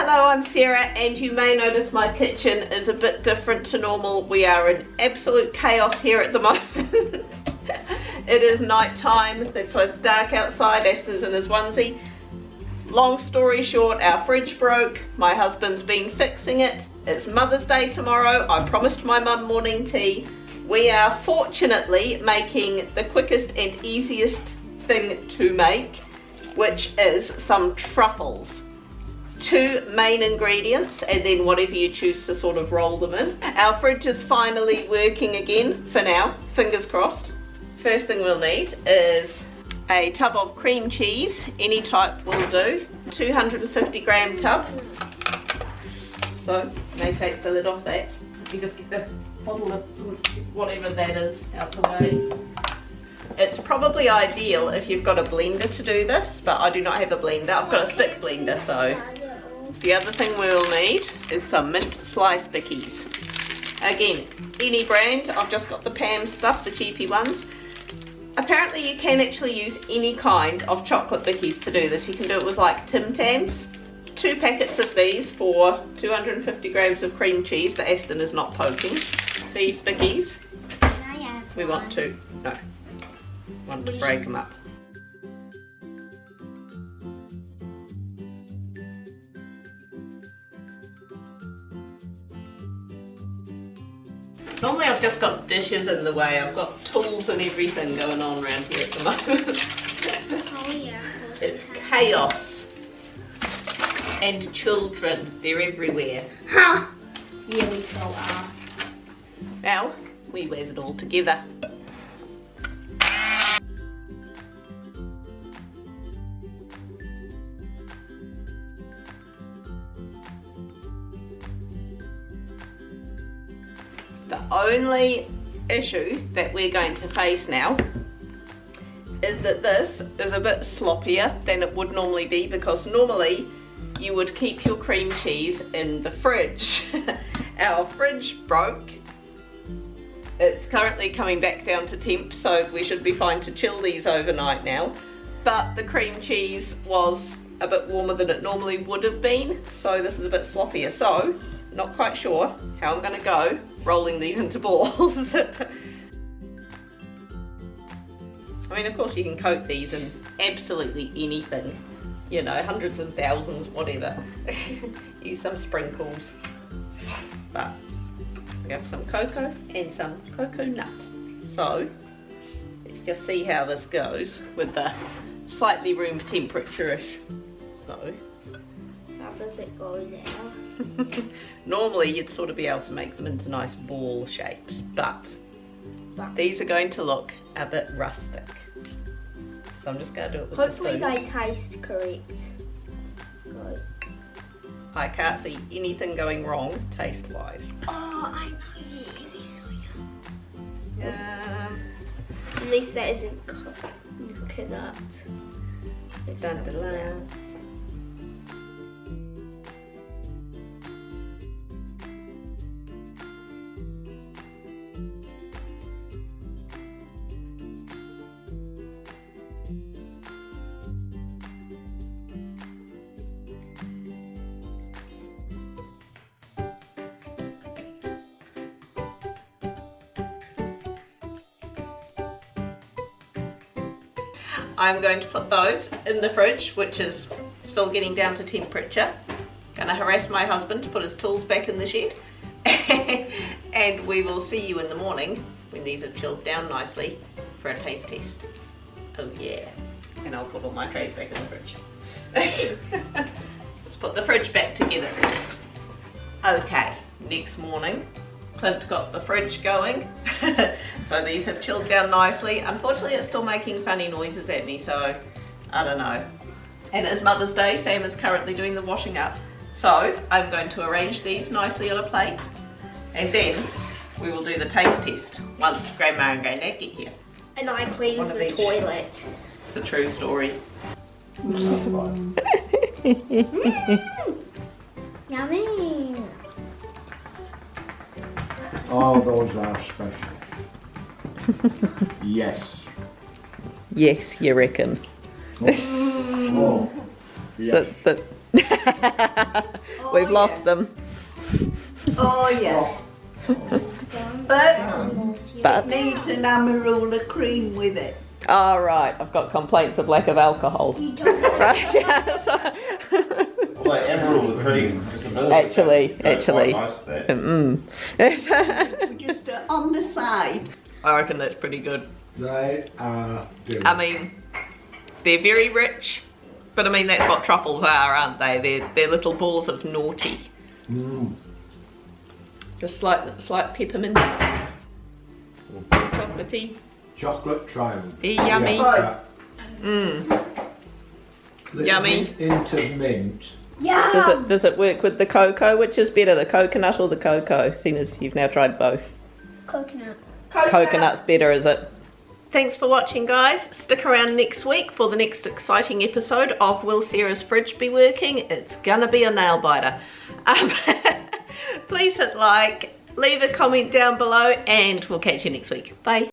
Hello, I'm Sarah, and you may notice my kitchen is a bit different to normal. We are in absolute chaos here at the moment. It is night time, that's why it's dark outside. Aston's in his onesie. Long story short, our fridge broke. My husband's been fixing it. It's Mother's Day tomorrow. I promised my mum morning tea. We are fortunately making the quickest and easiest thing to make, which is some truffles. 2 main ingredients and then whatever you choose to sort of roll them in. Our fridge is finally working again for now, fingers crossed. First thing we'll need is a tub of cream cheese, any type will do, 250 gram tub. So, may take the lid off that. You just get the bottle of whatever that is out the way. It's probably ideal if you've got a blender to do this, but I do not have a blender. I've got a stick blender, so. The other thing we'll need is some mint slice bickies. Again, any brand. I've just got the Pam stuff, the cheapy ones. Apparently you can actually use any kind of chocolate bickies to do this. You can do it with like Tim Tams. 2 packets of these for 250 grams of cream cheese that Aston is not poking. These bickies, we want to break them up. Normally I've just got dishes in the way, I've got tools and everything going on around here at the moment. Oh yeah. It's chaos. And children, they're everywhere. Huh! Yeah, we so are. Now, we wears it all together. The only issue that we're going to face now is that this is a bit sloppier than it would normally be, because normally you would keep your cream cheese in the fridge. Our fridge broke. It's currently coming back down to temp, so we should be fine to chill these overnight now. But the cream cheese was a bit warmer than it normally would have been, so this is a bit sloppier. So, not quite sure how I'm gonna go rolling these into balls. I mean, of course you can coat these in absolutely anything. You know, hundreds and thousands, whatever. Use some sprinkles. But we have some cocoa and some cocoa nut. So, let's just see how this goes with the slightly room temperature-ish. So, How does it go now? normally you'd sort of be able to make them into nice ball shapes, but these are going to look a bit rustic. So I'm just going to do it with the Hopefully spoons. they taste correct. Good. I can't see anything going wrong taste-wise. Oh, I know it can be so yum. Yeah. At least that isn't coconut. It's Dun, dun, something dun. else. I'm going to put those in the fridge, which is still getting down to temperature. Gonna harass my husband to put his tools back in the shed. And we will see you in the morning when these have chilled down nicely for a taste test. Oh yeah. And I'll put all my trays back in the fridge. Let's put the fridge back together first. Okay, next morning. Clint got the fridge going. So these have chilled down nicely. Unfortunately it's still making funny noises at me, so I don't know. And it's Mother's Day, Sam is currently doing the washing up. So I'm going to arrange these nicely on a plate, and then we will do the taste test once Grandma and Granddad get here. And I cleaned One of the each. toilet. It's a true story. Yummy. Oh, those are special. Yes. Yes, you reckon. Oh, yes. So We've lost them. Oh yes. But it needs an amarula cream with it. All right, I've got complaints of lack of alcohol. You don't know. Right, yeah, so- It's like emerald cream. It's a bit- Actually. Quite nice there. Just on the side. I reckon that's pretty good. They are delicious. I mean, they're very rich, but I mean that's what truffles are, aren't they? They're little balls of naughty. Mm. Just slight peppermint, chocolatey. Chocolate triumph. They're yummy. Yeah, little Yummy. hint of mint. Yeah. Does it work with the cocoa? Which is better, the coconut or the cocoa? Seeing as you've now tried both. Coconut. Coconut's better, is it? Thanks for watching, guys. Stick around next week for the next exciting episode of Will Sarah's Fridge Be Working? It's gonna be a nail biter. Please hit like, leave a comment down below, and we'll catch you next week. Bye.